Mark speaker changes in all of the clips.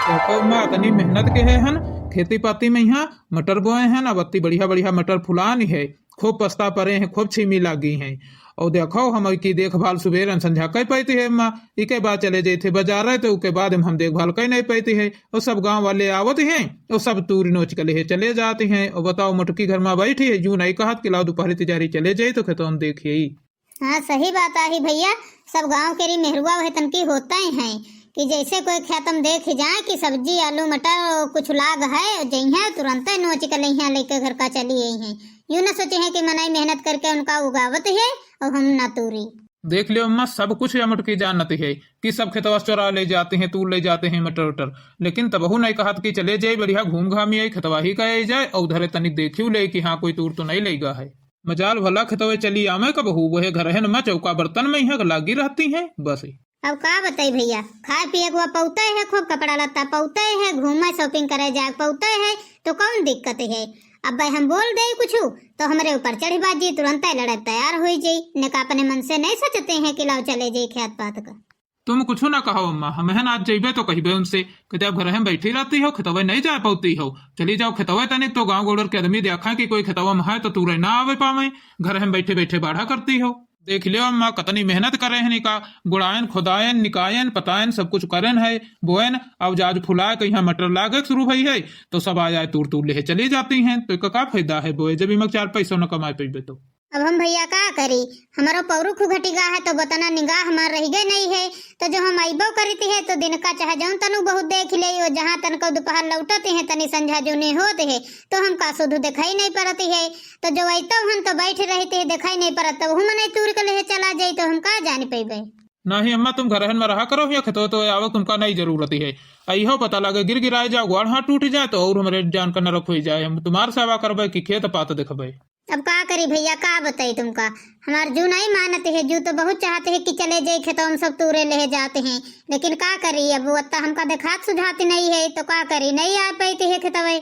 Speaker 1: देखो माँ तनी मेहनत के है हन खेती पाती में यहाँ मटर बोए हैं अब अत्ती बढ़िया बढ़िया मटर फुलानी है। खूब पस्ता परे हैं, खूब छीमी लागी हैं। और देखो हम की देखभाल सुबेर संझा कर पाती है माँ। इके बाद चले जाते बाजार है तो उसके बाद हम देखभाल कर नहीं पाती है। और सब गांव वाले आवत हैं और सब तूरी नोच के ले चले जाते हैं। और बताओ मटकी घर में बैठी है यूं नहीं कहा कि लाओ दोपहरी तिजारी चले जाए तो खेतों देखिए।
Speaker 2: हाँ सही बात आई भैया। सब गांव के री मेहरुआ वह तनकी होता ही है कि जैसे कोई खेत में देख जाए कि सब्जी आलू मटर कुछ लाग है जही तुरंत नोच के यहाँ लेके घर का चली आई है। यूं न सोचे हैं कि मनाई मेहनत करके उनका उगावत है और हम ना तूरी।
Speaker 1: देख लियो अम्मा सब कुछ या मटकी जानती है कि सब खेतवा चोरा ले जाते हैं, तूर ले जाते हैं मटर उटर। लेकिन तबहू नहीं कहा कि चले जाए बढ़िया घूम घामी आई खेतवा ही कहे जाए और उधरे तनिक देखियो ले कि हाँ कोई तूर तो नहीं लेगा है। मजाल भला खेतवे चली आमे कबहू वह घर है न चौका बर्तन में यहाँ लागी रहती है बस।
Speaker 2: अब का बताई भैया, खाए पिए को पौते है, खूब कपड़ा लत्ता पौते है, घूमे शॉपिंग करे जाए पौते है तो कौन दिक्कत है। अब भाई हम बोल दे कुछ तो हमारे ऊपर चढ़ी बाजी तुरंत लड़ाई तैयार हो जाये। न का अपने मन से नहीं सोचते हैं कि लाओ चले जाये खेत पात का।
Speaker 1: तुम कुछ ना कहो अम्मा, हम है आज जेबे तो कहिबे उनसे कि आप घर में बैठी रहती हो, खेतवे नहीं जा पाती हो, चली जाओ खेतवे तनिक तो गांव गोड़र के आदमी देखा कि कोई खेतवा में है तो तूरे ना आवे पावे, घर में बैठे बैठे बाढ़ा करती हो। देख लियो अम्मा कतनी मेहनत करे है निका गुड़ायन खुदायन निकायन पतायन सब कुछ करेन है बोएन। अब जाज फुलाए कहीं मटर लागे शुरू भई है तो सब आ जाए तूर तूर ले चली जाती हैं तो का फायदा है बोए जब इमक 4 पैसों न कमाए पेबे तो।
Speaker 2: अब हम भैया का करी, हमारा पौरू खुघटी गा है तो बताना निगाह हमार रह गए नहीं है तो जो हम आईबो करती है तो दिन का चाहे जाऊं तनु बहुत देख ले और जहाँ तन को दोपहर लौटते हैं तनी संझा जो नहीं होते है तो हम का शुद्ध दिखाई नहीं पड़ती है। तो जो आईतो हम तो बैठे रहते है दिखाई नहीं पड़त तब हम नहीं तूर के ले चला जाये तो हम का जान पेबे।
Speaker 1: नहीं अम्मा तुम घर में रहा करो या खेतो तो आवक तुमका नहीं जरूरत है। अहो पता लगे गिर गिराए जाओ गोड़ हाथ टूट जाए तो और हमारे जान का न रखो जाए हम तुम्हार सेवा करबे कि खेत पात देखबे।
Speaker 2: अब का करी भैया का बताई तुमका, हमार जू नहीं मानते है, जू तो बहुत चाहते है कि चले जाए खेतों में सब तूरे ले जाते हैं लेकिन का करी अब वो हमका देखात सुझाती नहीं है तो का करी नहीं आ पाती है खेतवे।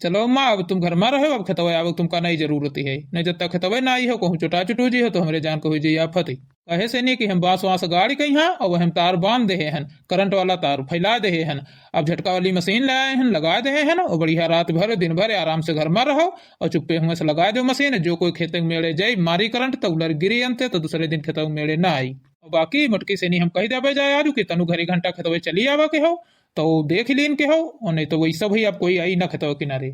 Speaker 1: चलो अम्मा अब तुम घर में रहो अब खेतवे आवक तुमका नहीं जरूरत है। नहीं जब तक खेतवे ना आई हो कहूँ चुटा चुटू जी हो तो हमारे जान को हुई जी आफत ही कहे से नहीं कि हम बांस वास गाड़ी कहीं हैं और हम तार बांध दे हैं करंट वाला तार फैला दे हैं। अब झटका वाली मशीन लाए हैं लगा दे हैं और बढ़िया रात भर दिन भर आराम से घर में रहो और चुप्पे हुए से लगा दो मशीन। जो कोई खेत में मेड़े जाये मारी करंट तो उलर गिरी अंते तो दूसरे दिन खेत में मेड़े ना आई। और बाकी मटकी से नहीं हम कही दे जाए आज कि तनु घरी घंटा खेतवे चली आवा के हो तो देख लीन के हो और नहीं तो वही सब ही अब कोई आई ना खेतवे किनारे।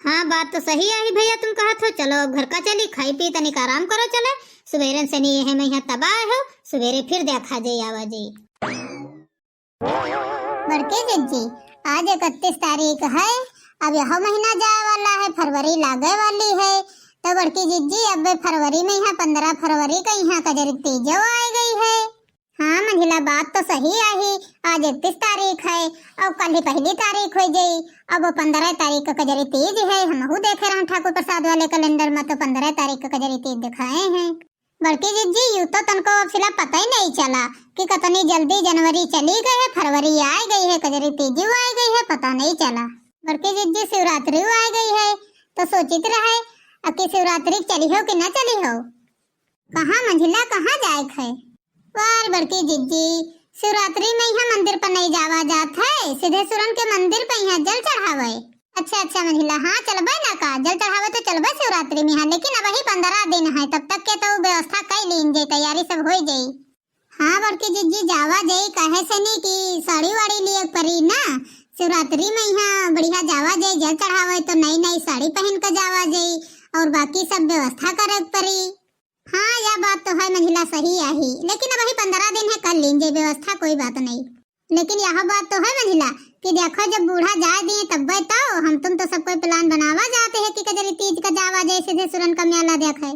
Speaker 2: हाँ बात तो सही आई भैया तुम कहा तो चलो अब घर का चली खाई पी तनिक आराम करो चले सवेरे से नहीं है मैं यहाँ तबाह हो सवेरे फिर देखा जाये आवाजी। बड़के जज्जी आज 31 तारीख है, अब यह महीना जाए वाला है, फरवरी लागे वाली है तो बड़की जिज्जी अब फरवरी में यहाँ 15 फरवरी का यहाँ कजरी तीजो आ गई है। हाँ मंझिला बात तो सही आई, आज 31 तारीख है और कल ही 1 तारीख हो गई। अब 15 तारीख का कजरी तीज है, हम देखे रहे ठाकुर प्रसाद वाले कैलेंडर में तो 15 तारीख का कजरी तीज दिखाए हैं। बड़की जिज्जी यूं तो तनको फिलहाल पता ही नहीं चला कि कितनी जल्दी जनवरी चली गई है, फरवरी आ गई है, कजरी तीज आ गई है, पता नहीं चला। बड़की जिज्जी शिवरात्रि आ गई है तो सोचित रहे अब की शिवरात्रि चली हो कि न चली हो। कहाँ मंझिला कहाँ जाए है वार बड़की जिज्जी, शिवरात्रि में यहाँ मंदिर पर नहीं जावा जात है, सीधे सुरन के मंदिर पे यहाँ जल चढ़ावे। अच्छा मंझिला हाँ चलबे ना का जल चढ़ावे तो चलबे शिवरात्रि में यहाँ, लेकिन अब ही 15 दिन है तब तक के तो व्यवस्था कर लीन जे तैयारी सब हो जाये। हाँ बड़की जिज्जी जावा जाये कहे से नहीं कि साड़ी वाड़ी लिए परी ना शिवरात्रि में यहाँ बढ़िया जावा जाये जल चढ़ावे तो नई नई साड़ी पहन कर जावा जाये और बाकी सब व्यवस्था करे परी। हाँ यह बात तो है मंझिला सही आई, लेकिन अब ही 15 दिन है कर लीजिए व्यवस्था कोई बात नहीं। लेकिन यह बात तो है मंझिला कि देखो जब बूढ़ा जा दिए तब तो हम तुम तो सब कोई प्लान बनावा जाते हैं कि कजरी तीज का जावा जाए सीधे सुरन का मेला देखे।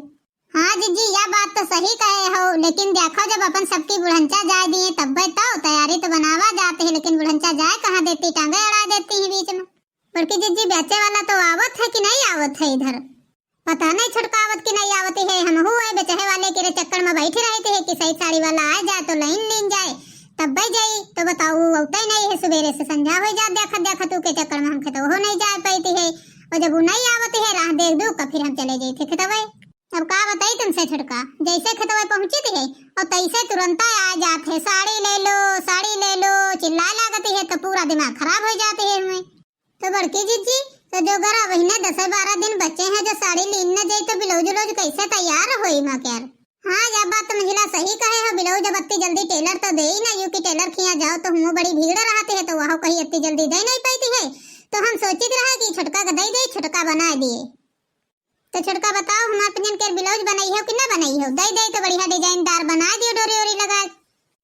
Speaker 2: हाँ जिज्जी यह बात तो सही कहे हो, लेकिन देखो जब अपन सबकी बुढ़ंचा जा दिए तब तो तैयारी तो बनावा जाते हैं, लेकिन बुढ़ंचा जाए कहाँ देती टांगे अड़ा देती है बीच में। बल्कि जिज्जी बेचे वाला तो आवत है कि नहीं आवत है इधर पता नहीं छुटकावत की नहीं आवती है। हम हुए बेचहे वाले के चक्कर में बैठे रहते हैं कि सही साड़ी वाला आ जाए तो लाइन लीन जाए तब भाई जाई तो बताओ होता ही नहीं है, सवेरे से संझा हो जा देखा तू के चक्कर में हम खेत हो नहीं जा पाती है और जब वो नहीं आवती है राह देख दू फिर हम चले जाते खेतवे। अब का बताई तुमसे छोटका, जैसे खेतवा पहुंची थी और तैसे तुरंत आ जाते है, साड़ी ले लो चिल्लाए लागती है, तो पूरा दिमाग खराब हो जाते है हमें। तो बड़की जीजी तो जो घर महीने 10-12 दिन बच्चे हैं, जो साड़ी लेने जाए तो ब्लाउज उलौज कैसे तैयार होई माँ क्या? हाँ यह बात तो मंजिला सही कहे हो, ब्लाउज अब इतनी जल्दी टेलर तो दे ही ना, यूं कि टेलर खिया जाओ तो हुआ बड़ी भीड़ रहती है, तो वहाँ कहीं इतनी जल्दी दे नहीं पाती है। तो हम सोचित रहे कि छोटका का दे छोटका बना दिए। तो छोटका बताओ हमारे पिंजन के ब्लाउज बनाई हो कि ना बनाई हो? दे तो बढ़िया डिजाइनदार बना दियो, डोरी ओरी लगा।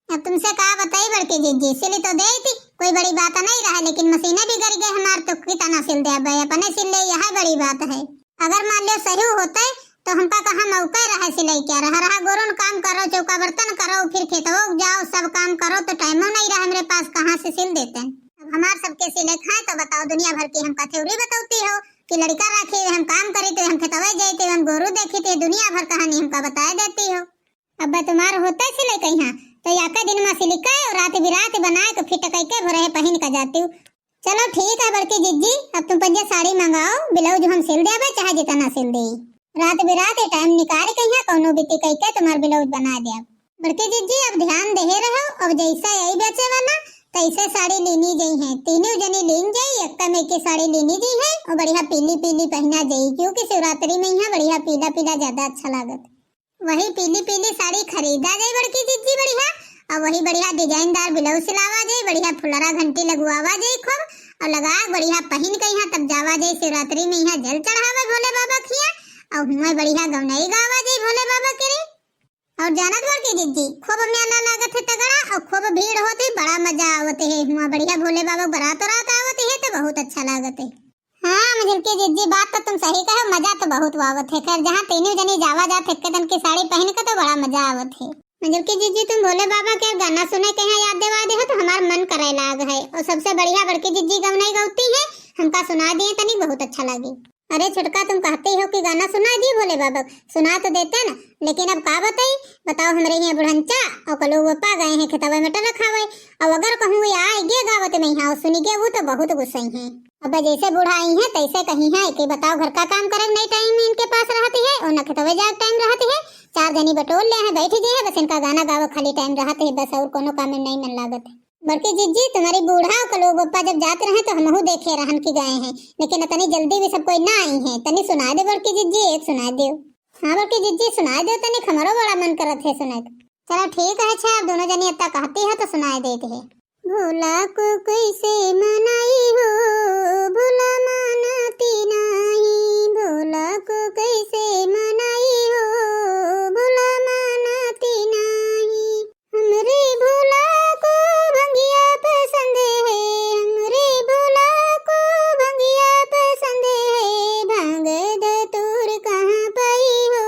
Speaker 2: अब तुमसे कहा बताई बड़की जीजी, सिली तो दे थी, कोई बड़ी बात नहीं रहा, लेकिन मशीनें भी गिर गई हमारे, तो कितना सिल दे भाई, अपने सिल ले, यह बड़ी बात है। अगर मान लो सही होता तो हमका कहाँ मौका रहा सिलाई क्या रहा गोरन काम करो, चौका बर्तन करो, फिर खेतों जाओ, सब काम करो, तो टाइमो नहीं रहा मेरे पास, कहाँ से सिल देते हैं। अब हमारे सबके सिले खाए तो बताओ, दुनिया भर की हमका थ्योरी बताती हो कि लड़का रखे हम काम करे तो हम खेतवे जाते हम गोरू देखे थे, दुनिया भर कहानी हमका बता देती हो। अब तुम्हार होता है सिले कहीं तो या दिन में सिलिका और रात बिरात बनाए तो फिट कई के भरे पहन कर जाती हूँ। चलो ठीक है बड़की जीजी, अब तुम पंजे साड़ी मंगाओ, ब्लाउज हम सिल देवे चाहे जितना सिल दे, रात बिरात टाइम निकाल कहीं कौनो बिती कई के तुम्हार ब्लाउज बना दे। बड़की जीजी अब ध्यान दे रहो, अब जैसा यही बेचे वाला तैसे साड़ी लेनी गई है, तीनों जनी लेन जाई, एक में की साड़ी लेनी गई है और बढ़िया पीली पीली पहना जाई, क्योंकि शिवरात्रि में यहाँ बढ़िया पीला पीला ज्यादा अच्छा लागत। वही पीली पीली साड़ी खरीदा जाए बड़की जीजी बढ़िया, और वही बढ़िया डिजाइनदार ब्लाउज सिलावा जाए, बढ़िया फुलरा घंटी लगवावा जाए खूब, और लगा बढ़िया पहन के यहाँ तब जावा जाए शिवरात्रि में यहाँ जल चढ़ावे भोले बाबा खिया, और हुआ बढ़िया गवनाई गावा जाए भोले बाबा के। और जानत बड़की जीजी खूब मेला लागत है तगड़ा, और खूब भीड़ होती, बड़ा मजा आवते है, हुआ बढ़िया भोले बाबा बरात आवती है, तो बहुत अच्छा लागत है। हाँ मुझे जीजी बात तो तुम सही कहो, मजा तो बहुत आवत है। खैर जहाँ तीनों जनी जावा जात एक दिन की साड़ी पहन के तो बड़ा मजा आवत है। मतलब कि जीजी तुम भोले बाबा के गाना सुने के यहाँ याद दिवा दे हो तो हमारा मन करे लाग है, और सबसे बढ़िया बड़की जीजी गवनाई गाती है, हमका सुना दिए तनी बहुत अच्छा लगे। अरे छोटका तुम कहते हो कि गाना सुना दिए भोले बाबा, सुना तो देते ना, लेकिन अब का बताओ हमारे यहाँ बुढ़ंचा और कलो पा गए हैं खेतवा में टल रखा हुआ, और अगर कहूँ आएगे गावत में यहाँ सुनी के वो तो बहुत गुस्सा है। अब जैसे बूढ़ा आई है तैसे कहीं है कि बताओ घर का काम करे नहीं टाइम इनके पास रहती है, और न खेतवे जाए टाइम रहती है, 4 जनी बटोल ले हैं बैठी जी है, बस इनका गाना गावा खाली टाइम रहते है, बस और कोनो काम में नहीं मन लागत है। बड़की जीजी तुम्हारी बूढ़ा और कलो गोपा जब जाते रहे तो हमहू देखे रहन की गए हैं, लेकिन तनी जल्दी भी सब कोई ना आई है, तनी सुना दे बड़की जीजी, एक सुना दो। हाँ बड़की जीजी सुना दो तनी, हमारो बड़ा मन करत है सुने। चलो ठीक है, अच्छा आप दोनों जनी इतना कहती है तो सुनाए देते है। भोला को कैसे मनाई हो, भोला मानती नहीं, भोला को कैसे मनाई हो, भोला मानती नहीं, हमरे भोला को भंगिया पसंद है, हमरे भोला को भंगिया पसंद है, भांग धतूर कहाँ पाई हो,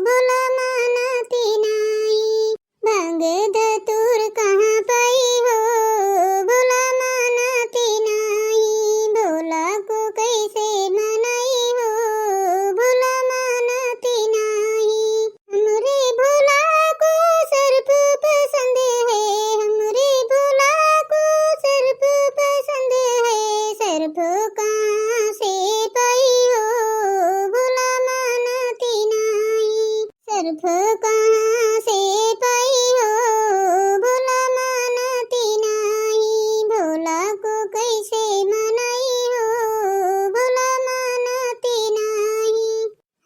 Speaker 2: भोला मानती नहीं, भांग धतूर कहाँ पाई हो, भोला मानती नहीं, भोला को कैसे मनाई हो, भोला मानती नहीं, हमरे भोला को सर्प पसंद है, हमरे भोला को सर्प पसंद है, सर्प कहाँ से पाई हो, भोला मानती नहीं, सर्प कहाँ से पाई हो, भोला मानती नहीं, भोला को कैसे मनाई हो, भोला मानती नहीं,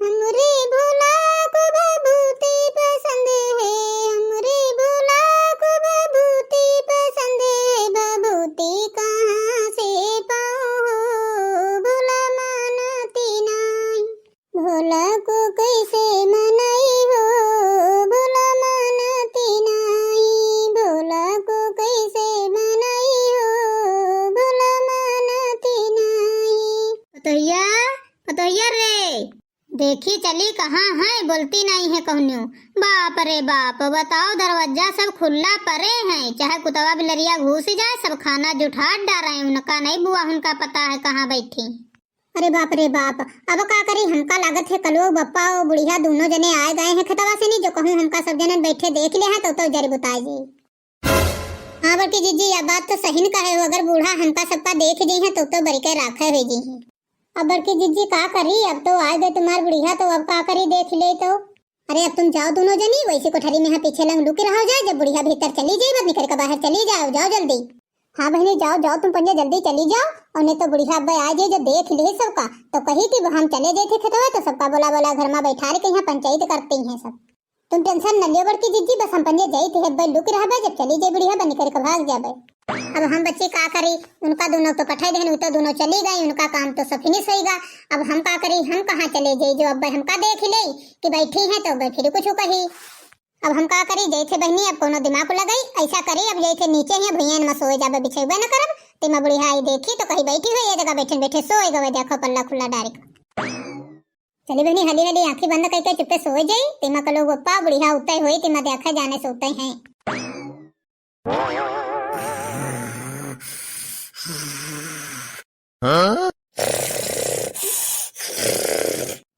Speaker 2: हमरे भोला को भभूति पसंद है, हमरे भोला को भभूति पसंद है, भभूति कहाँ से पाऊँ हो, भोला मानती नहीं, भोला को कैसे मनाई हो, भोला मानती नहीं, भोला को कैसे मनाई हो, भोला मानती नहीं। पतोहिया पतोहिया रे, देखी चली कहाँ है, बोलती नहीं है कहन्यू। बाप रे बाप, बताओ दरवाजा सब खुला परे हैं, चाहे कुतवा बिलरिया घुस जाए सब खाना जुठाट डाले, उनका नहीं बुआ उनका पता है कहाँ बैठी। अरे बाप रे बाप, अब का करी, हमका लागत है कलो बप्पा और बुढ़िया दोनों जने आए गए हैं खेतवा से, नहीं जो कहूँ हमका सब जने बैठे देख ले हैं तो जरी बताए जी। हाँ बड़की जीजी यह बात तो सही न कहे हो, अगर बूढ़ा हमका सबका देख जी है तो बड़ी के राखे हुए जी है। अब बड़की जिज्जी का करी, अब तो आज गए तुम्हार बुढ़िया, तो अब का करी देख ले तो। अरे अब तुम जाओ दोनों जनी, वैसे कोठरी में यहाँ पीछे लंग लुके रहो जाए, जब बुढ़िया भीतर चली जाए बस निकल कर बाहर चली जाओ, जाओ जल्दी। हाँ बहनी जाओ जाओ, तुम पंजे जल्दी चली जाओ, और नहीं तो बुढ़िया अब आ जाए जब देख ले सबका, तो कही कि हम चले गए थे खेतवा, तो सबका बोला बोला घर में बैठा के यहाँ पंचायत करती हैं सब। तुम टेंशन न लियो बड़की जिज्जी, बस हम पंजे जाई थे भाई लुक रहा भाई, जब चली जाए बुढ़िया बन निकल कर भाग जाए। अब हम बच्चे का करी, उनका दोनों तो पठाई देन, तो दोनों चली गई, उनका काम तो सब फिनिश होएगा। अब हम का करी, हम कहाँ चले जाए, जो अब हमका देख ले कि बैठी है तो अब फिर कुछ कही। अब हम का करी, जैसे बहनी अब कोनो दिमाग लगाई, ऐसा करी अब जैसे नीचे है भैया में सोए जाबे, बिछेबे न करब, तेमा बुढ़िया आई देखी तो कहीं बैठी हुई है जगह बैठे बैठे सोए गए, देखो पल्ला खुला डायरेक्ट। चली बहनी हली हली आंखें बंद करके चुपे सोए जाई, तेमा का लोग पप्पा बुढ़िया उतई हुई, तेमा देखा जाने सोते हैं।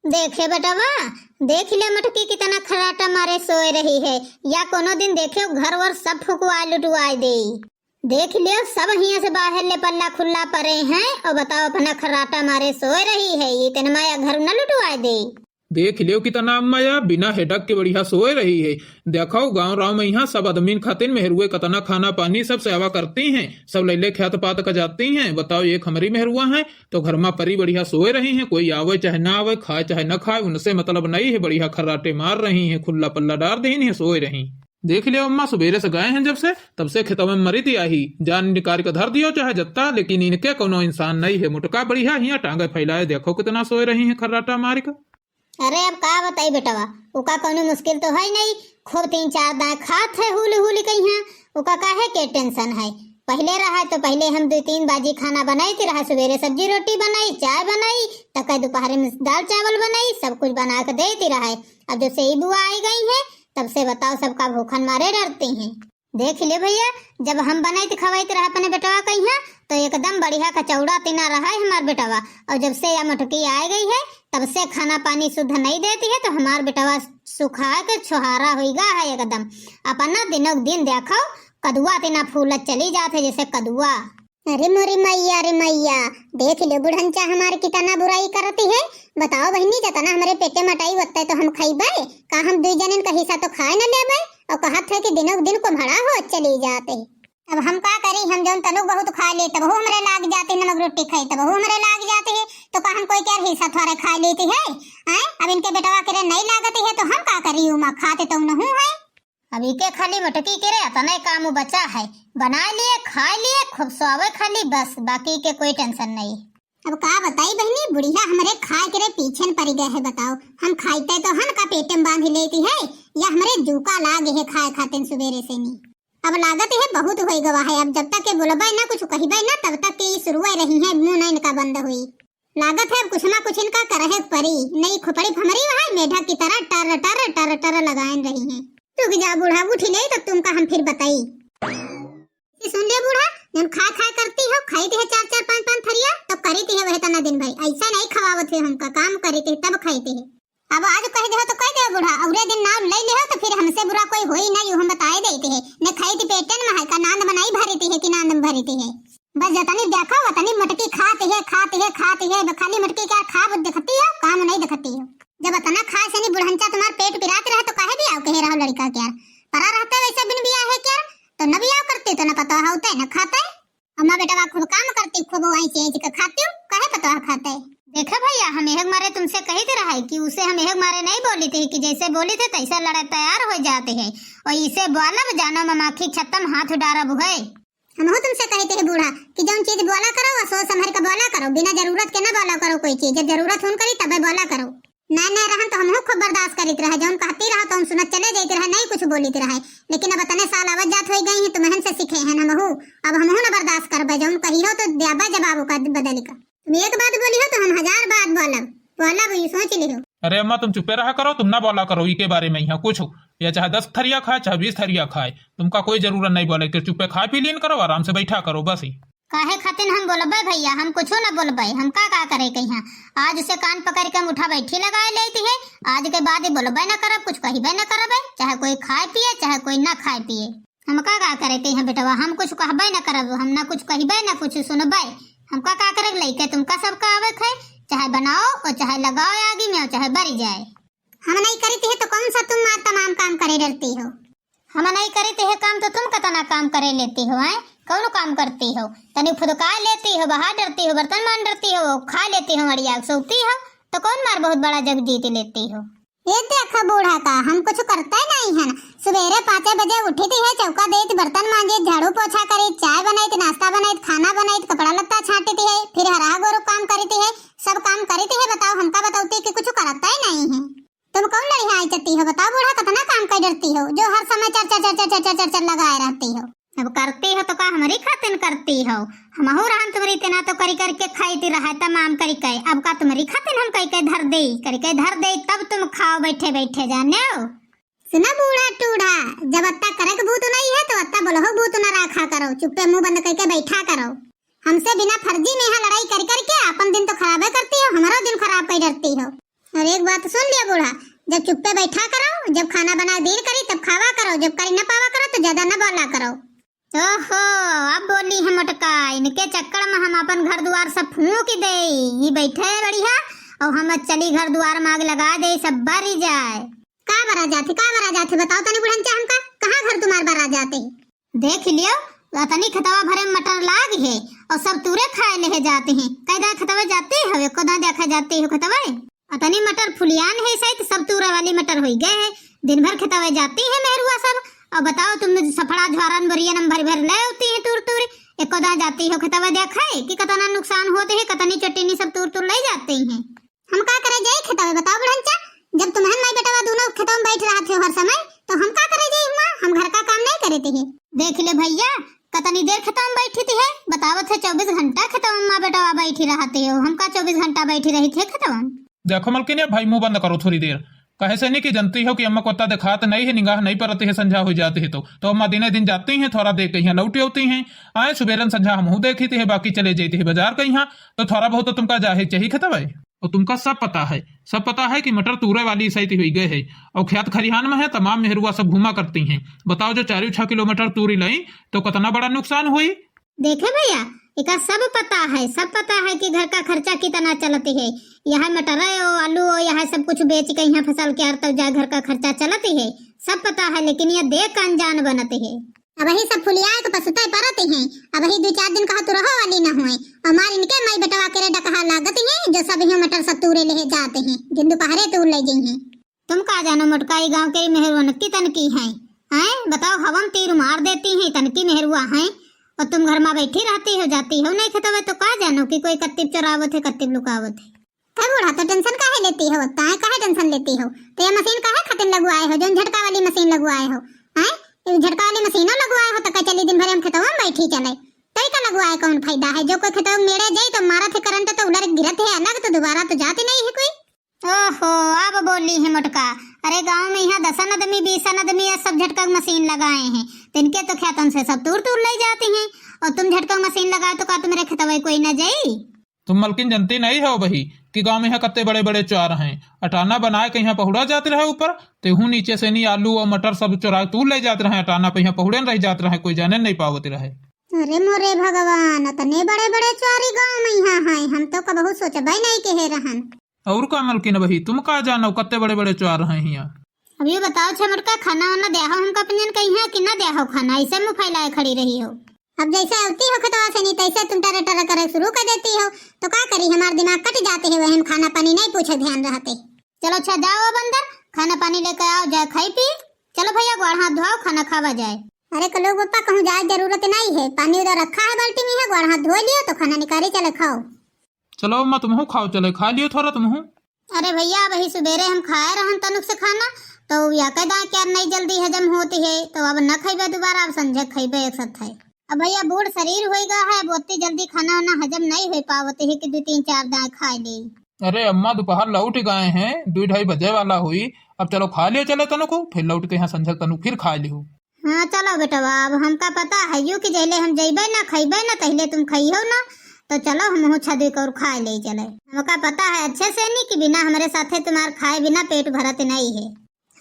Speaker 2: देखे बेटवा, देख ले मटकी कितना खराटा मारे सोए रही है, या कोनो दिन देखे घर वर सब फुकवा लुटवा दे। देख लियो सब हिया से बाहर ले पल्ला खुला पड़े हैं, और बताओ अपना खराटा मारे सोए रही है, ये तेन माया घर न लुटवा दे।
Speaker 1: देख लियो कितना माया बिना हेडक के बढ़िया सोए रही है। देखो गांव राव में यहाँ सब आदमी खातिर मेहरुए कतना खाना पानी सब सेवा करती हैं, सब लैले ख्यात पात का जाती हैं। बताओ एक हमारी मेहरुआ है तो घर में परी बढ़िया सोए रही हैं, कोई आवे चाहे ना आवे, खाए चाहे न खाए, उनसे मतलब नहीं है, बढ़िया खर्राटे मार रही हैं, खुला पल्ला डाल दही है, सोए रही। देख लियो अम्मा सवेरे से गए हैं जब से, तब से खेतों में मरी थी आई, जान निकाल कर धर दियो चाहे जत्ता, लेकिन इनके कोनो इंसान नहीं है, मुटका बढ़िया हिया टांगे फैलाए, देखो कितना सोए रही है खर्राटा मार कर।
Speaker 2: अरे अब का बताई बेटवा, उका कोनो मुश्किल तो है नहीं, खूब 3-4 दाएं खात है हुली हुली कहीं, उका काहे के टेंशन है। पहले रहा तो पहले हम 2-3 बाजी खाना बनाई थी, रहा सवेरे सब्जी रोटी बनाई, चाय बनाई, तक दोपहर में दाल चावल बनाई, सब कुछ बना कर देती रहा। अब जब से ही बुआ आई गई है तब से बताओ सबका भूखन मारे डरते हैं। देख ले भैया, जब हम बनाई थी खवाई रहा अपने बेटवा कहीं तो एकदम बढ़िया कचौड़ा तिना रहा है हमार बेटवा, और जब से यह मटकी आ गई है तब से खाना पानी शुद्ध नहीं देती है, तो हमार बेटवा सुखा के छुहारा होगा है एकदम। अपना दिनों दिन देखो कदुआ तिना फूलत चली जाते जैसे कदुआ। अरे मोरी मैया, अरे मैया, देख लो बुढ़ंचा हमारे कितना बुराई करती है। बताओ बहनी, जितना हमारे पेटे मटाई होता है तो हम खाइबे का, हम 2 जनन का हिस्सा तो खाए न लेबे, और कहत है कि दिनों दिन को भड़ा हो चली जाते। अब हम का करी, हम जौन तनुक बहुत खा ले तब हमारे लाग जाते, नमक रोटी खाई तब हमारे लाग जाते है, तो का हम कोई क्या हिस्सा थोड़ा खा लेती है। अब इनके बेटवा करे नहीं लागती है तो हम का करी, उमा खाते तो नहीं है। अभी के खाली मटकी करे इतना काम बचा है, बना लिए खा लिए खूब स्वावे खाली, बस बाकी के कोई टेंशन नहीं। अब का बताई बहनी, बुढ़िया हमारे खाए करे पीछे पड़ गए है। बताओ हम खाते तो हन का पेट में बांध लेती है, या हमारे जूका लागे है खाए खाते सवेरे से नहीं। अब लागत है बहुत हो गवा है, अब जब तक के बोलबे ना कुछ कहबे ना तब तक के शुरू रही है, मुंह नहीं इनका बंद हुई। लागत है कुछ ना कुछ इनका करे परी, नहीं खोपड़ी हमारी वहाँ मेढक की तरह टर टर टर टर लगाए रही है। रुक जा बूढ़ा, उठी ले तब तुमका हम फिर बताई। सुन ले बूढ़ा, जब खा खा करती हो, खाई थे 4-4 5-5 थरिया तब करी थी वह तना दिन भाई, ऐसा नहीं खवावत है, हमका काम करी थे तब खाई थे। अब आज कह दे तो कह दे बूढ़ा, अगले दिन नाम ले ले तो फिर हमसे बुरा कोई होई नहीं, हम बताए देते है ने खाई थी पेटन में है का नांद बनाई भरी थी है कि नांद भरी थी है। बस जतनी देखो वतनी मटकी खाते है खाली मटकी क्या खा दिखती है, काम नहीं दिखती है। जब इतना खा से नहीं बुढ़ंचा तुम्हार पेट पिराते रहा तो काहे भी आओ कहे रहो लड़का क्या परा रहता है, वैसे बिन बिया है क्या तो न बिया करते तो न पता होता है न खाता है। अम्मा बेटा खूब काम करती, खूब ऐसे का खाती हूँ, काहे पता खाता है। देखा भैया, हम एक मारे तुमसे कही थे रहा है कि उसे हम एक मारे नहीं बोली थी, कि जैसे बोली थे तैसे लड़ाई तैयार हो जाते हैं, और इसे बोलब जानो ममाखी छत्तम हाथ डारब है। हम तुमसे कहते हैं बूढ़ा कि जो चीज बोला करो वो सोच समझ कर बोला करो, बिना जरूरत के न बोला करो कोई चीज, जब जरूरत हो करी तब बोला करो। ना रहन तो हम खूब बर्दाश्त करीत रहे, जौन कहती रहा तो हम सुनत चले जाते रहे, नहीं कुछ बोलीत रहे, लेकिन अब इतने साल आवत जात हो गई है तो महन से सीखे हैं हम अब हम न बर्दाश्त करबे, जौन कही हो तो देबा जवाब का बदल का। तुम एक बात बोली हो तो हम 1000 बात बोलब ये सोच लियो।
Speaker 1: अरे अम्मा तुम चुपे रहा करो, तुम ना बोला करो ई के बारे में यहाँ कुछ, या चाहे 10 थरिया खाए चाहे 20 थरिया खाए, तुमका कोई जरूरत नहीं बोले कि चुपे खा पी लीन करो, आराम से बैठा करो बस ही।
Speaker 2: काहे खातिर हम बोलबे भैया, हम कुछ न बोलबे, हम का करे कहीं आज से कान पकड़ के मुठा बैठी लगाए लेती है, आज के बाद ही बोलबे न करब, कुछ कहबे न करबे, चाहे कोई खाए पिए चाहे कोई ना खाए पिए, हम का करे कहीं बेटवा, हम कुछ कहबे न करब, हम ना कुछ कहबे न कुछ सुनबे, हम का करे लइके तुमका सबका आवे है चाहे बनाओ और चाहे लगाओ आगे में और चाहे बरी जाए। हम नहीं करती है तो कौन सा तुम तमाम काम करे डरती हो? हम नहीं करते है काम तो तुम कतना काम करे लेती हो हैं? कौन काम करती हो? तनी फुदका लेती हो, बाहर डरती हो, बर्तन मान डरती हो, खा लेती हो, अड़िया सोती हो तो कौन मार बहुत बड़ा जग जीत लेती हो? ये देखा बूढ़ा का हम कुछ करता ही नहीं है ना। सवेरे 5 बजे उठी है, चौका देती, बर्तन मांजे, झाड़ू पोछा करी, चाय बनाई, नाश्ता बनाई, खाना बनाई, कपड़ा लत्ता छाटती है, फिर हरा गोरू काम करती है, सब काम करती है। बताओ हमका बताओती कि कुछ करता ही नहीं है। तुम कौन लड़ी आई चती हो? बताओ बूढ़ा कितना काम कर डरती हो जो हर समय चर लगाए रहती हो। अब करती हो तो का हमारी खातिर करती हो? हमहू रहन तुम्हारी तना तो करी करके खाईती रहा तमाम करी के। अब का तुम्हारी खातिर हम कई के धर दे, करी के धर दे तब तुम खाओ बैठे बैठे जाने हो। सुना बूढ़ा टूढ़ा, जब अत्ता करक भूत नहीं है तो अत्ता बोलो भूत न रखा करो, चुप्पे मुंह बंद करके बैठा करो। हमसे बिना फर्जी में यहाँ लड़ाई कर करके अपन दिन तो खराब करती हो, हमारा दिन खराब कर डरती हो। और एक बात सुन लिया बूढ़ा, जब चुप्पे बैठा करो, जब खाना बना देर करी तब खावा करो, जब करी न पावा करो तो ज्यादा न बोला करो। ओहो, अब बोली है मटका, इनके चक्कर में हम अपन घर द्वार सब फूंक दे। ये बैठे है बढ़िया और हम चली घर द्वार मांग लगा दे, सब बारी जाए। का बरा जाते बताओ तनी बुढ़ंचा हमका, कहाँ घर तुम्हार बरा जाते? देख लियो तनी खतवा भरे मटर लाग है और सब तूरे खाए ले जाते हैं। कैदा खतवा जाते हो, कोदा देखा जाते हो खतवा अतनी मटर फुलियान है सहित सब तूरा वाली मटर हो गए है। दिन भर खतवा जाती है मेहरुआ सब। और बताओ तुम सफड़ा झवारन बरियन भर भर ले होती है तूर तूर, एकोदा जाती हो खतवा देखा है कि कितना नुकसान होते है, कितनी चटनी सब तूर तूर ले जाते हैं। हम का करे जाए खतवा? बताओ बुढ़ंचा, जब तुम्हें माई बेटा दोनों खेतों में बैठ रहा थे हर समय तो हम का करे जाए? हम घर का काम नहीं करते हैं। देख ले भैया कितनी देर खेतों में बैठी थी है, बताओ थे 24 घंटा खेतों में माँ बेटा बैठी रहते हो, हम का 24 घंटा बैठी रही थे खेतों में।
Speaker 1: देखो मलकिन भाई मुंह बंद करो थोड़ी देर। कहे से नहीं कि जानती हो कि अम्मा को दिखात नहीं है, निगाह नहीं पड़ती है, संझा हो जाती है तो अम्मा दिने दिन जाती हैं, थोड़ा देख के यहाँ लौटी होती हैं। आए सुबेरन संझा हम देखी थी, बाकी चले जाती है बाजार के यहाँ, तो थोड़ा बहुत तो तुमका जाहे चाहिए खतवा है। और तुमका सब पता है कि मटर तूरे वाली सही हुई गए है और खेत खरिहान में है, तमाम मेहरुआ सब घुमा करती हैं। बताओ जो 4-6 किलोमीटर तूरी लाई तो कितना बड़ा नुकसान हुई।
Speaker 2: देखे भैया एक सब पता है कि घर का खर्चा कितना चलती है। यह मटर और आलू और यह सब कुछ बेच के यहाँ फसल के तब जा घर का खर्चा चलती है, सब पता है। लेकिन यह देख कर अनजान बनते है। अब वही सब फुलिया को पसुता परते हैं। अब वही 2-4 दिन कहा तो रहो वाली न हुए और मार इनके माई बेटवा के डकहा लागत है जो सब यहाँ मटर सब तूरे ले जाते हैं, दिन दोपहरे तूर ले गई हैं। तुम का जानो मटकाई गाँव के मेहरुआ की तनकी है? बताओ हवम तीर मार देती है, तनकी मेहरुआ है और तुम घर में बैठी रहती हो, जाती हो नहीं खतवा तो का जानो कि कोई कत्तिब चोरावत है, कत्तिब लुकावत है। क्या बूढ़ा तो टेंशन काहे लेती हो? ताए काहे टेंशन लेती हो? तो ये मशीन काहे खातिर लगवाए हो, जो झटका वाली मशीन लगवाए हो? हैं झटका वाली मशीनों लगवाए हो तो का चली दिन भर हम खेतवा में बैठी चले तई का लगवाए कौन फायदा है? जो कोई खेतवा मेरे जाई तो मारा थे करंट तो उलर गिरत है अलग, तो दोबारा तो जाती नहीं है कोई। ओहो, अब बोली है मटका। अरे गांव में यहाँ 10 आदमी 20 आदमी सब झटका मशीन लगाए हैं, तिनके तो खेतन से सब तूर तूर ले जाते हैं और तुम झटका मशीन लगाए तो का तुम्हारे खेतवा कोई न जाई?
Speaker 1: तुम मलकिन जनती नहीं हो वही कि गांव में यहाँ कत्ते बड़े बड़े चार हैं, अटाना बनाए के यहाँ पहुड़ा जाते रहे ऊपर, तेहू नीचे से नहीं आलू और मटर सब चुरा तू ले जाते रहे, अटाना पे यहाँ पहुड़े रह जाते रहे, कोई जाने नहीं पावते रहे।
Speaker 2: अरे मोरे भगवान, इतने बड़े बड़े चारी गांव में यहाँ हैं, हम तो कबहू सोचबे नहीं के है रहन।
Speaker 1: और का मलकिन वही तुम का जानो कत्ते बड़े बड़े चार हैं यहाँ।
Speaker 2: अब ये बताओ छमटका खाना वाना दे हो हमका पिंजन कहीं है कि ना दे हो खाना? ऐसे मुंह फैलाए खड़ी रही हो। अब जैसे आती हो खतवा से नहीं तैसे तुम टरे टरे करे शुरू कर देती हो तो का करी, हमारे दिमाग कट जाते हैं, वह खाना पानी नहीं पूछे ध्यान रहते। चलो अच्छा जाओ अब अंदर खाना पानी लेकर आओ, जाए खाई पी। चलो भैया गोड़ हाथ धोओ, खाना खावा जाए। अरे कलो पप्पा कहूँ जाए जरूरत नहीं है, पानी उधर रखा है बाल्टी में, है गोड़ हाथ धो लियो तो खाना निकाली चले खाओ।
Speaker 1: चलो अम्मा तुम खाओ, चले खा लियो थोड़ा तुम।
Speaker 2: अरे भैया वही सुबेरे हम खाए रहन तनुक से खाना तो या कहदा क्या नहीं जल्दी हजम होती है तो अब न खाइबे दोबारा, अब संझे खाइबे एक साथ है। अब भैया बूढ़ शरीर होएगा है, बहुत जल्दी खाना वाना हजम नहीं हो पावते है कि 2-3-4 दाएं खा ले।
Speaker 1: अरे अम्मा दोपहर लौट गए हैं, 2-2:30 बजे वाला हुई, अब चलो खा लियो चले तनु को, फिर लौट के यहाँ संझा तनु फिर खा लियो।
Speaker 2: हाँ चलो बेटा, अब हमका पता है यू कि जैले हम जइबे ना खाइबे ना तहिले तुम खाइयो ना, तो चलो हम छदे कर खा ले चले। हमका पता है अच्छे से नहीं कि बिना हमारे साथे तुम्हारे खाए बिना पेट भरत नहीं है।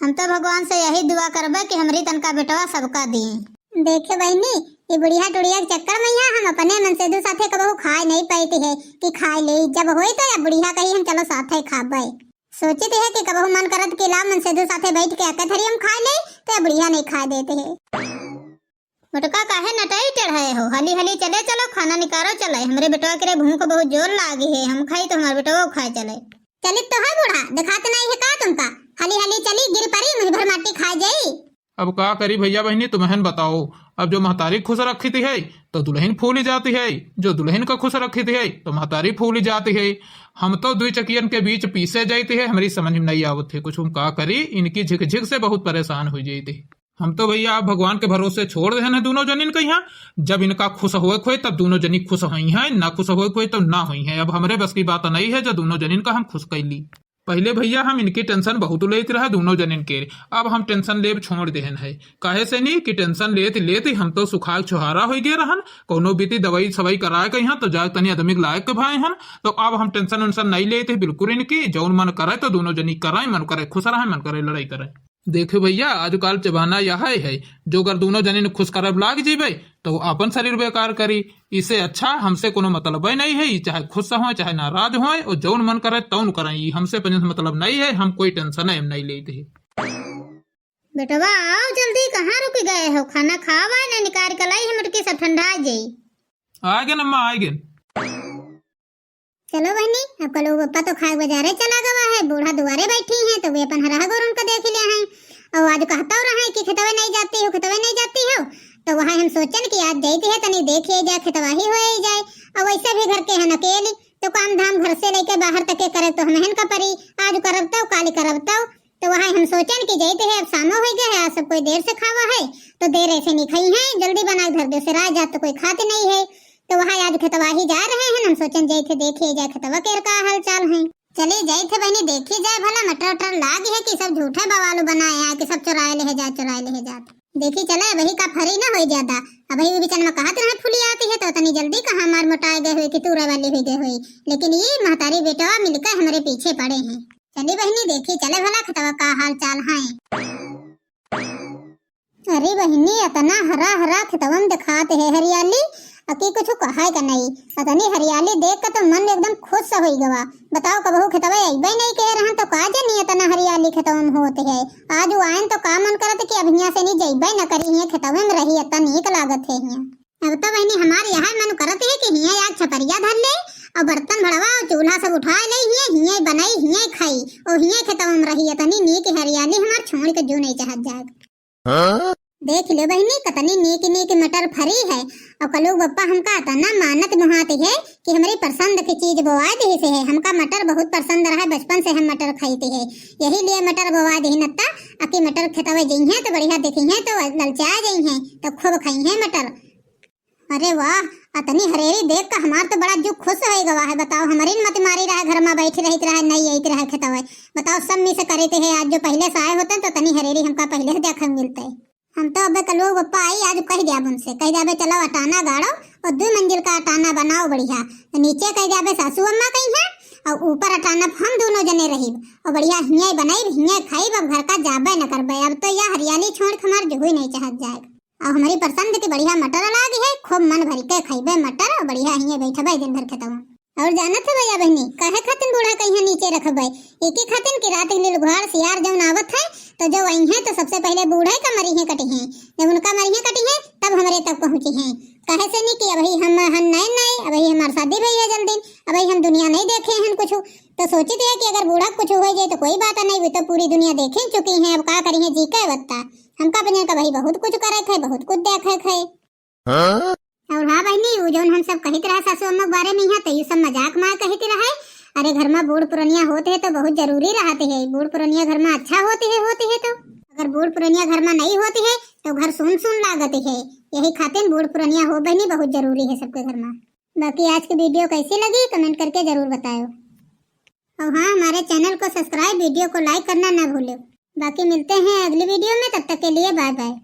Speaker 2: हम तो भगवान से यही दुआ करबे कि हमारी तनका बेटवा सबका दिए। देखे बहनी ये बुढ़िया टुड़िया के चक्कर में यहाँ हम अपने मन से दो साथे कबहू खाए नहीं पाते है कि खाए ले जब होई तो या बुढ़िया कही हम चलो साथे खाबे। सोचते है कि कबहू मन करत के ला मन से दो साथे बैठ के आके थरी हम खाए ले तो या बुढ़िया नहीं खाए देते है। मोटका काहे नटाई चढ़ाए हो, हली हली चले चलो खाना निकालो चले, हमरे बेटवा के भूख बहुत जोर लागी है, हम खाई तो हमारे बेटवा खाए चले। चलित तो है बूढ़ा, दिखाते नहीं है का तुमका, हली हली चली गिर पड़ी मुझ भर माटी खाए जाई।
Speaker 1: अब का करी भैया बहनी तुम्हें बताओ, अब जो महतारी खुश रखी थी है तो दुल्हन फूली जाती है, जो दुल्हन का खुश रखी थी है तो महतारी फूली जाती है। हम तो दुई चकियन के बीच पीसे जाती है, हमारी समझ में नहीं आवत थे कुछ हम का करी, इनकी झिक झिक से बहुत परेशान हो जाती। हम तो भैया आप भगवान के भरोसे छोड़ दे हैं दोनों जनिन के यहाँ, जब इनका खुश हुए खोए तब दोनों जनी खुश हुई हैं, ना खुश हुए खोए तब ना हुई हैं। अब हमारे बस की बात नहीं है जो दोनों जनिन का हम खुश कैली। पहले भैया हम इनकी टेंशन बहुत लेते रहे दोनों जनिन के, अब हम टेंशन लेब छोड़ देहन है। काहे से नहीं कि टेंशन लेते लेते हम तो सुखाग छुहारा हो गए रहन, कोनो बीती दवाई सवाई कराए के यहाँ तो जाग तनी आदमी लायक के भाई हन, तो अब हम टेंशन उनसन नहीं लेते बिल्कुल इनकी, जौन मन करे तो दोनों जनी कराए, मन करे खुश रहे मन करे लड़ाई करे। देखो भैया आजकल जमाना यह है जो अगर दोनों जने ने खुश करब लाग जीबे तो अपन शरीर बेकार करी, इससे अच्छा हमसे कोनो मतलब नहीं है, चाहे खुश हो चाहे नाराज हो, और जौन मन करे तौन करें, हमसे मतलब नहीं है, हम कोई टेंशन है नहीं लेते है।
Speaker 2: बेटवा आओ जल्दी, कहाँ रुक गए हो, खाना खावा ना निकाल के लाई हम के सब ठंडा जाई।
Speaker 1: आ गए अम्मा आ गए।
Speaker 2: चलो बहनी अब कल पप्पा तो खाए बाजारे चला गवा है, बूढ़ा दुआरे बैठी हैं तो वे अपन हरा गोर उनका देख ले हैं, और आज कहता रहे कि खेतवे नहीं जाती हो खेतवे नहीं जाती हो, तो वहाँ हम सोचन कि आज जाती है तनी देखिए जाए खेतवा ही हो जाए, और वैसे भी घर के हन अकेली तो काम धाम घर से लेके बाहर तक के करे तो हमें का परी, आज करबता काली करबता, तो वहाँ हम सोचन कि जाते है अब शामो हो गया है, आज सब कोई देर से खावा है तो देर ऐसे नहीं खाई है, जल्दी बना घर दे से रात तो कोई खाते नहीं है, तो वहाँ आज खेतवा ही जा रहे हैं, हम सोचन जाए थे देखिए जाए खेतवा के का हाल चाल है। चले जाए थे बहनी देखी जाए भला मटर वटर लाग है कि सब झूठे बवालू बनाए हैं कि सब चुराए ले जा चुराए ले जा, देखी चले वही का फरी ना हो ज्यादा, अब वही बिचन में कहते रहे फुली आती है तो तनी जल्दी कहाँ मार मोटाए गए हुई कि तूरा वाली हुई गई हुई, लेकिन ये महतारी बेटवा मिलकर हमारे पीछे पड़े हैं। चली बहनी देखी चले भला खेतवा का हाल चाल है। अरे बहनी इतना हरा हरा खेतवा में दिखाते है हरियाली, अकी कुछ कहा का नहीं, पता हरियाली देख कर तो मन एकदम खुश हो गवा। बताओ कबहू खेतवा अइबे नहीं कह रहा तो का जानी इतना हरियाली खेतवा में होते है, आज वो आयन तो का मन करत कि अब यहाँ से नहीं जइबे न करी, हियां खेतवा में रही इतना नीक लागत है हियां। अब तो बहनी हमारे यहाँ मन करत है कि हियां आज छपरिया धर ले और बर्तन भड़वा और चूल्हा सब उठा ले, हियां बनाई हियां खाई और हियां खेतवा में रही इतनी नीक हरियाली हमार छोड़ के जो नहीं चाहत जाए। देख लो बहनी कतनी नीक नीक मटर फरी है, और कलू बप्पा हमका इतना मानत मुहाते है कि हमारी पसंद की चीज बोआ दी से है, हमका मटर बहुत पसंद रहा, बचपन से हम मटर खाते है, यही लिए मटर बोआ दी नत्ता, अकी मटर खेतवे गई है तो बढ़िया देखी है तो ललचा गई है तो खूब खाई है मटर। अरे वाह अतनी हरेरी देख कर हमार तो बड़ा जो खुश हो गवा है। बताओ हमारी मत मारी रहा घर में बैठी रही रहा नहीं आई रहा खेतवे, बताओ सब मिस करे थे, आज जो पहले से आए होते तो तनी हरेरी हमका पहले से देखने मिलते है। हम तो अब कल बप्पा आई आज कह दिया उनसे, कह जाबे चलो अटाना गाड़ो और 2 मंजिल का अटाना बनाओ बढ़िया, तो नीचे कह जाबे सासू अम्मा कही है और ऊपर अटाना हम दोनों जने रही और बढ़िया हियाँ बनाई हियाँ खाई, अब घर का जाबे न करबे, अब तो यह हरियाली छोड़ हमार जो ही नहीं चाहत जाए, और हमारी पसंद की बढ़िया मटर लागी है, खूब मन भर के खाइबे मटर और बढ़िया हियाँ बैठबे दिन भर खेतवा। और जानत है भैया बहनी काहे खातिन बूढ़ा कहीं नीचे रखबे, एक ही खातिन की रात के घर सियार जब आवत है तो जो वही है तो सबसे पहले बूढ़े का मरी है कटी है, जब उनका मरी है कटी है तब हमारे तक पहुंची है, कहे से नहीं कि अभी हम नए अभी हमारी शादी भई है जल्दी, अभी हम दुनिया नहीं देखे हैं कुछ, तो सोची थी कि अगर बूढ़ा कुछ हो जाए तो कोई बात नहीं, वो तो पूरी दुनिया देख चुकी है, अब क्या करी है जी के बत्ता, हमका बने का भाई बहुत कुछ करे थे बहुत कुछ देखे थे। और हाँ बहनी वो जो हम सब कहते रहे सासू अम्मा बारे में यहाँ तो ये सब मजाक में कहते रहे, अरे घर में बूढ़ पुरनिया होते है तो बहुत जरूरी रहते है, बूढ़ पुरनिया घर में अच्छा होती है तो अगर बूढ़ पुरनिया घर में नहीं होती है तो घर सुन लागती है, यही खातिर बूढ़ पुरनिया हो बहनी बहुत जरूरी है सबके घर में। बाकी आज की वीडियो कैसी लगी कमेंट करके जरूर बताओ, और हाँ हमारे चैनल को सब्सक्राइब वीडियो को लाइक करना ना भूलो। बाकी मिलते हैं अगली वीडियो में, तब तक के लिए बाय बाय।